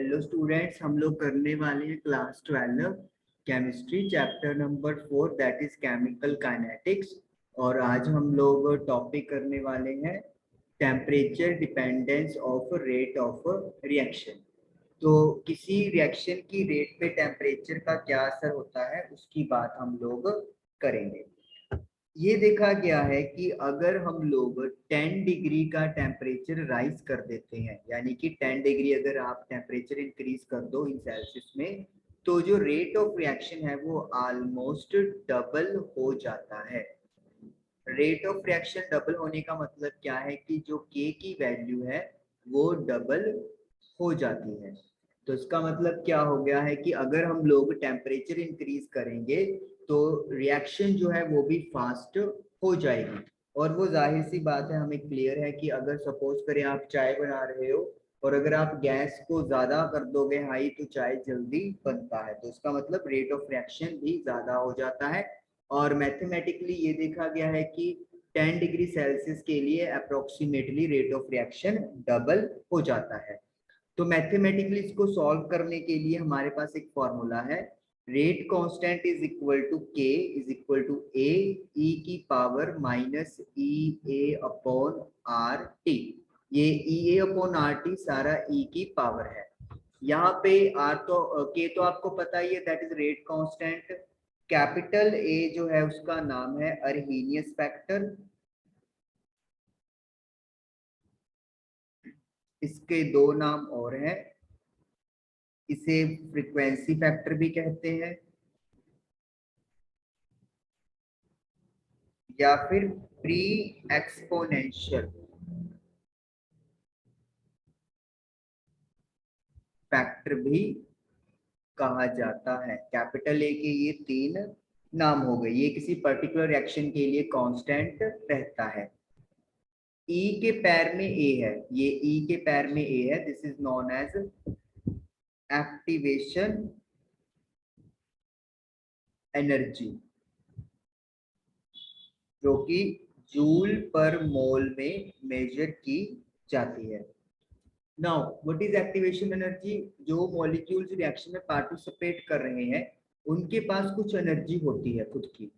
Hello students, हम लोग करने वाले हैं class 12 chemistry chapter number 4 that is chemical kinetics. और आज हम लोग टॉपिक करने वाले हैं temperature dependence of rate of reaction. तो किसी रिएक्शन की रेट पे टेम्परेचर का क्या असर होता है उसकी बात हम लोग करेंगे। ये देखा गया है कि अगर हम लोग 10 डिग्री का टेम्परेचर राइज कर देते हैं, यानी कि 10 डिग्री अगर आप टेम्परेचर इंक्रीज कर दो इन सेल्सियस में, तो जो रेट ऑफ रिएक्शन है वो ऑलमोस्ट डबल हो जाता है। रेट ऑफ रिएक्शन डबल होने का मतलब क्या है कि जो के की वैल्यू है वो डबल हो जाती है। तो इसका मतलब क्या हो गया है कि अगर हम लोग टेम्परेचर इंक्रीज करेंगे तो रिएक्शन जो है वो भी फास्ट हो जाएगी। और वो जाहिर सी बात है, हमें क्लियर है कि अगर सपोज करें आप चाय बना रहे हो और अगर आप गैस को ज्यादा कर दोगे हाई तो चाय जल्दी बनता है, तो इसका मतलब रेट ऑफ रिएक्शन भी ज्यादा हो जाता है। और मैथमेटिकली ये देखा गया है कि 10 डिग्री सेल्सियस के लिए approximately rate of reaction double हो जाता है। तो मैथमेटिकली इसको सॉल्व करने के लिए हमारे पास एक फॉर्मूला है, rate constant is equal to K is equal to A E की power minus E A upon R T. ये E A upon R T सारा ई की पावर है। यहाँ पे आर तो के तो आपको पता ही है, that is rate constant. Capital A जो है उसका नाम है अर्हीनियस फैक्टर। इसके दो नाम और हैं, इसे फ्रीक्वेंसी फैक्टर भी कहते हैं या फिर प्री एक्सपोनेंशियल फैक्टर भी कहा जाता है। कैपिटल ए के ये तीन नाम हो गए, ये किसी पर्टिकुलर रिएक्शन के लिए कांस्टेंट रहता है। ई के पैर में ए है, ये ई के पैर में ए है, this is known as activation energy, जो कि जूल पर मोल में मेजर की जाती है। Now what is activation energy? जो मॉलिक्यूल्स रिएक्शन में पार्टिसिपेट कर रहे हैं उनके पास कुछ एनर्जी होती है खुद की,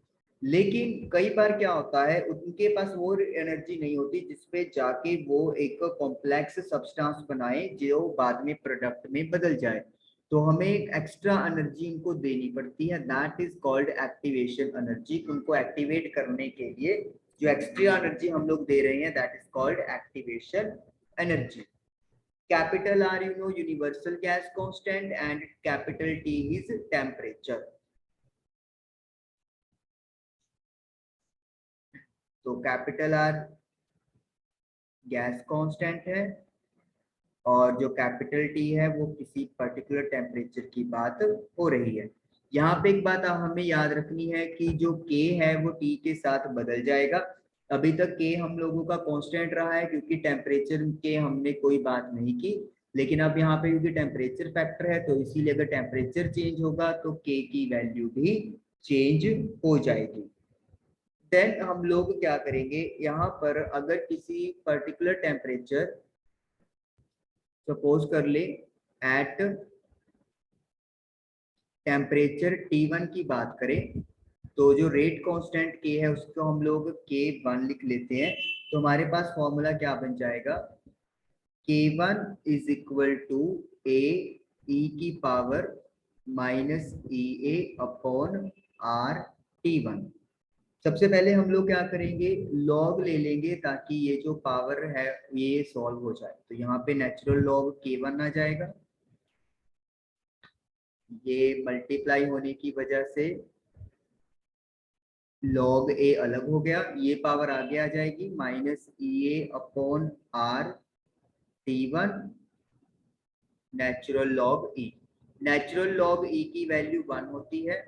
लेकिन कई बार क्या होता है उनके पास वो एनर्जी नहीं होती जिसपे जाके वो एक कॉम्प्लेक्स सब्सटेंस बनाए जो बाद में प्रोडक्ट में बदल जाए। तो हमें एक एक्स्ट्रा एनर्जी इनको देनी पड़ती है, that is called activation energy. उनको एक्टिवेट करने के लिए जो एक्स्ट्रा एनर्जी हम लोग दे रहे हैं that is called activation energy. Capital R, you know, universal gas constant, and capital T is temperature. तो कैपिटल आर गैस कांस्टेंट है और जो कैपिटल टी है वो किसी पर्टिकुलर टेम्परेचर की बात हो रही है। यहाँ पे एक बात हमें याद रखनी है कि जो के है वो टी के साथ बदल जाएगा। अभी तक के हम लोगों का कांस्टेंट रहा है क्योंकि टेम्परेचर के हमने कोई बात नहीं की, लेकिन अब यहाँ पे क्योंकि टेम्परेचर फैक्टर है तो इसीलिए अगर टेम्परेचर चेंज होगा तो के की वैल्यू भी चेंज हो जाएगी। देन हम लोग क्या करेंगे, यहाँ पर अगर किसी पर्टिकुलर टेम्परेचर सपोज कर ले एट टेम्परेचर T1 की बात करें, तो जो रेट कांस्टेंट के है उसको हम लोग K1 लिख लेते हैं। तो हमारे पास फॉर्मूला क्या बन जाएगा, K1 is equal to A E की power minus E A upon R T1। सबसे पहले हम लोग क्या करेंगे, लॉग ले लेंगे ताकि ये जो पावर है ये सॉल्व हो जाए। तो यहाँ पे नेचुरल लॉग K1 आ जाएगा, ये मल्टीप्लाई होने की वजह से लॉग ए अलग हो गया, ये पावर आगे आ जाएगी minus E A upon R T1 natural log E. Natural log E की वैल्यू 1 होती है,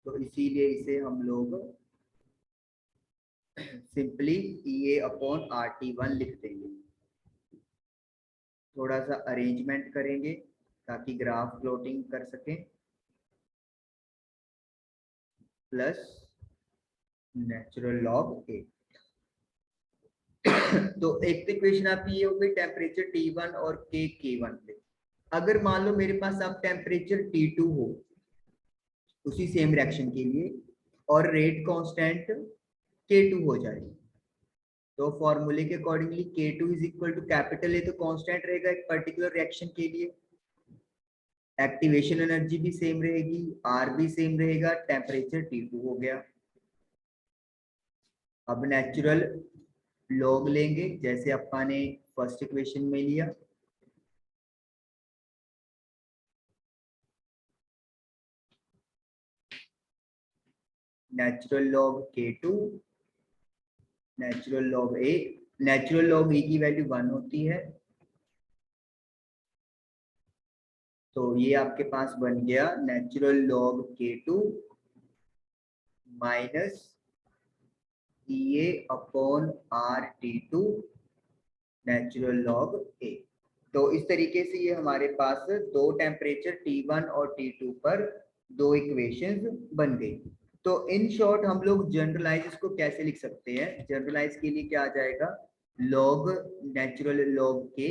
तो इसीलिए इसे हम लोग simply E A upon R T1 लिख देंगे। थोड़ा सा अरेंजमेंट करेंगे ताकि ग्राफ प्लॉटिंग कर सकें, प्लस नेचुरल लॉग ए। तो एक तो इक्वेशन आपकी ये हो गई टेम्परेचर T1 और K1 पे। अगर मान लो मेरे पास अब टेम्परेचर T2 हो उसी सेम रिएक्शन के लिए और रेट कांस्टेंट K2 हो जाए, तो फॉर्मूले के accordingly K2 is equal to capital A तो कांस्टेंट रहेगा एक पर्टिकुलर रिएक्शन के लिए, एक्टिवेशन एनर्जी भी सेम रहेगी, आर भी सेम रहेगा, टेम्परेचर T2 हो गया। अब नेचुरल लॉग लेंगे जैसे अपन ने फर्स्ट इक्वेशन में लिया, natural log K2 natural log A, natural log A की वैल्यू 1 होती है, तो ये आपके पास बन गया natural log K2 minus EA upon RT2 natural log A. तो इस तरीके से ये हमारे पास दो टेम्परेचर T1 और T2 पर दो इक्वेशंस बन गई। तो इन शॉर्ट हम लोग जनरलाइज इसको कैसे लिख सकते हैं, जनरलाइज के लिए क्या आ जाएगा, लॉग नेचुरल लॉग के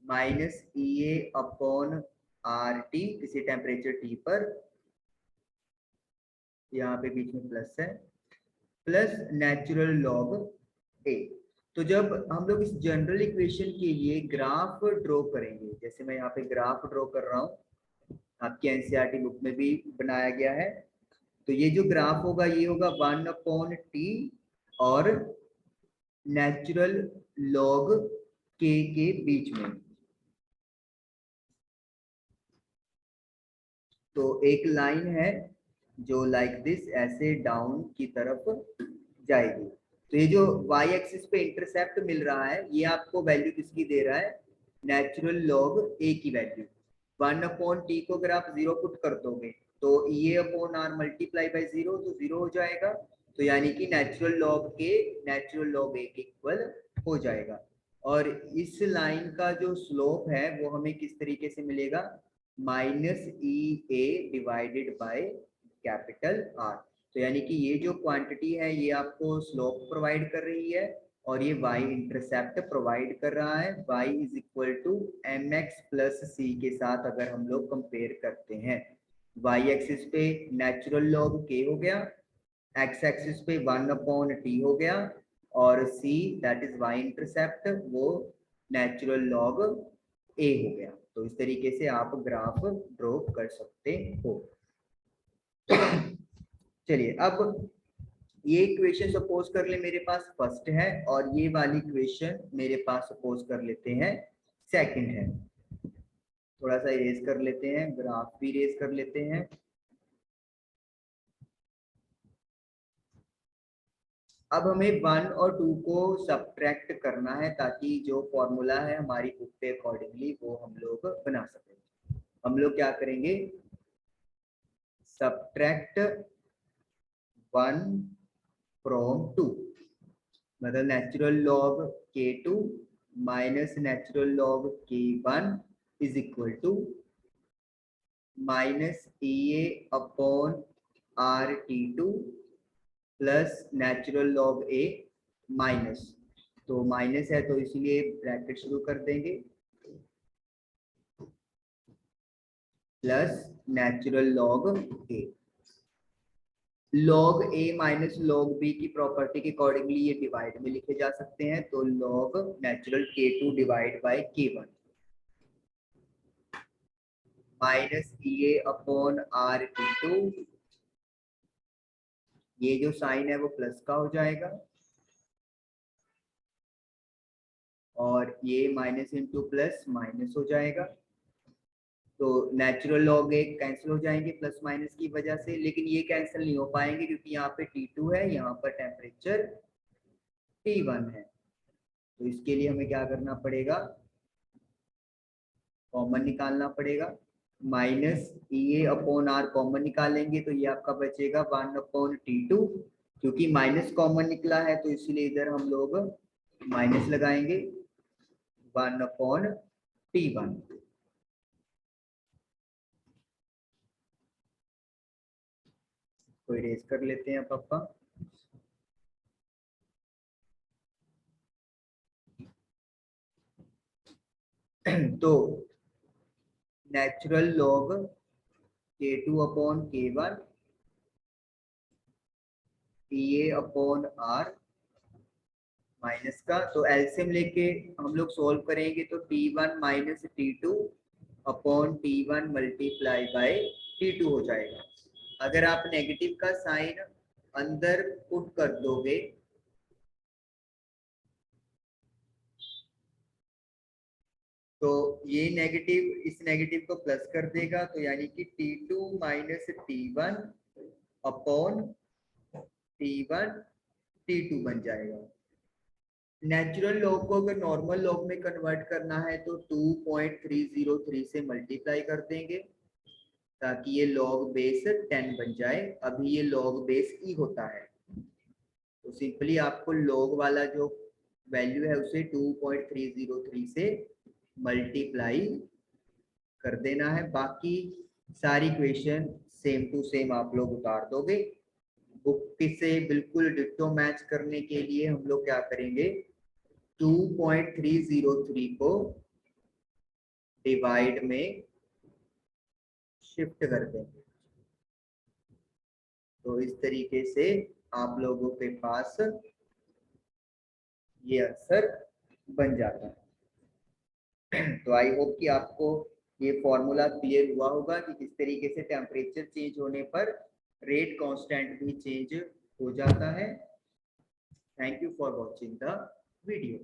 माइनस EA अपॉन RT किसी टेम्परेचर T पर, यहाँ पे बीच में प्लस है, प्लस नेचुरल लॉग ए। तो जब हम लोग इस जनरल इक्वेशन के लिए ग्राफ ड्रॉ करेंगे, जैसे मैं यहाँ पे ग्राफ ड्रॉ कर रहा हूँ, आपकी एनसीईआरटी बुक में भी बनाया गया है, तो ये जो ग्राफ होगा ये होगा 1/T और नेचुरल लॉग के बीच में। तो एक लाइन है जो लाइक दिस ऐसे डाउन की तरफ जाएगी, तो ये जो वाई एक्सिस पे इंटरसेप्ट मिल रहा है ये आपको वैल्यू किसकी दे रहा है, नेचुरल लॉग ए की वैल्यू। 1/T को अगर आप 0 पुट कर दोगे तो EA upon R multiply by 0 तो 0 हो जाएगा, तो यानी कि नेचुरल लॉग के नेचुरल लॉग ए के इक्वल हो जाएगा। और इस लाइन का जो स्लोप है वो हमें किस तरीके से मिलेगा, minus EA divided by capital R. तो यानी कि ये जो क्वांटिटी है ये आपको स्लोप प्रोवाइड कर रही है और ये y इंटरसेप्ट प्रोवाइड कर रहा है, y is equal to mx plus c के साथ अगर हम लोग कंपेयर करते हैं। y एक्सिस पे नेचुरल लॉग k हो गया, x एक्सिस पे 1/T हो गया और c that is y intercept वो नेचुरल लॉग a हो गया। तो इस तरीके से आप ग्राफ ड्रॉ कर सकते हो। चलिए अब ये इक्वेशन सपोज कर ले मेरे पास फर्स्ट है और ये वाली इक्वेशन मेरे पास सपोज कर लेते हैं सेकंड है। थोड़ा सा इरेज कर लेते हैं, ग्राफ भी इरेज कर लेते हैं। अब हमें 1 और 2 को सब्ट्रैक्ट करना है ताकि जो फॉर्मूला है हमारी बुक पे अकॉर्डिंगली वो हम लोग बना सकें। हम लोग क्या करेंगे, सब्ट्रैक्ट 1 फ्रॉम 2, मतलब natural log K2 minus natural log K1 is equal to minus EA upon RT2 plus natural log A minus, तो माइनस है तो इसलिए ब्रैकेट शुरू कर देंगे, plus natural log A. Log A minus log B की property के accordingly ये डिवाइड में लिखे जा सकते हैं, तो log natural K2 divide by K1 minus EA upon RT2, ये जो साइन है वो प्लस का हो जाएगा और ये माइनस इंटू प्लस माइनस हो जाएगा, तो नेचुरल लॉग एक कैंसिल हो जाएंगे प्लस माइनस की वजह से, लेकिन ये कैंसिल नहीं हो पाएंगे क्योंकि यहाँ पे T2 है, यहाँ पर टेम्परेचर T1 है। तो इसके लिए हमें क्या करना पड़ेगा, कॉमन निकालना पड़ेगा, minus EA upon R common निकालेंगे तो ये आपका बचेगा 1/T2, क्योंकि माइनस कॉमन निकला है तो इसलिए इधर हम लोग माइनस लगाएंगे 1/T1। को इरेज कर लेते हैं पापा। तो natural log K2 upon K1 TA upon R minus का, तो एलसीएम लेके हम लोग सोल्व करेंगे तो T1 minus T2 upon T1 multiply by T2 हो जाएगा। अगर आप नेगेटिव का साइन अंदर पुट कर दोगे तो ये नेगेटिव इस नेगेटिव को प्लस कर देगा, तो यानी कि T2 minus T1 upon T1 T2 बन जाएगा। नेचुरल लॉग को अगर नॉर्मल लॉग में कन्वर्ट करना है तो 2.303 से मल्टीप्लाई कर देंगे ताकि ये लॉग बेस 10 बन जाए। अभी ये लॉग बेस ई होता है, तो सिंपली आपको लॉग वाला जो वैल्यू है उसे 2.303 से मल्टीप्लाई कर देना है। बाकी सारी क्वेश्चन सेम टू सेम आप लोग उतार दोगे। बुक से बिल्कुल डिट्टो मैच करने के लिए हम लोग क्या करेंगे, 2.303 को डिवाइड में शिफ्ट कर देंगे, तो इस तरीके से आप लोगों के पास ये आंसर बन जाता है। तो आई होप कि आपको ये फॉर्मूला क्लियर हुआ होगा कि किस तरीके से टेम्परेचर चेंज होने पर रेट कांस्टेंट भी चेंज हो जाता है। Thank you for watching the video.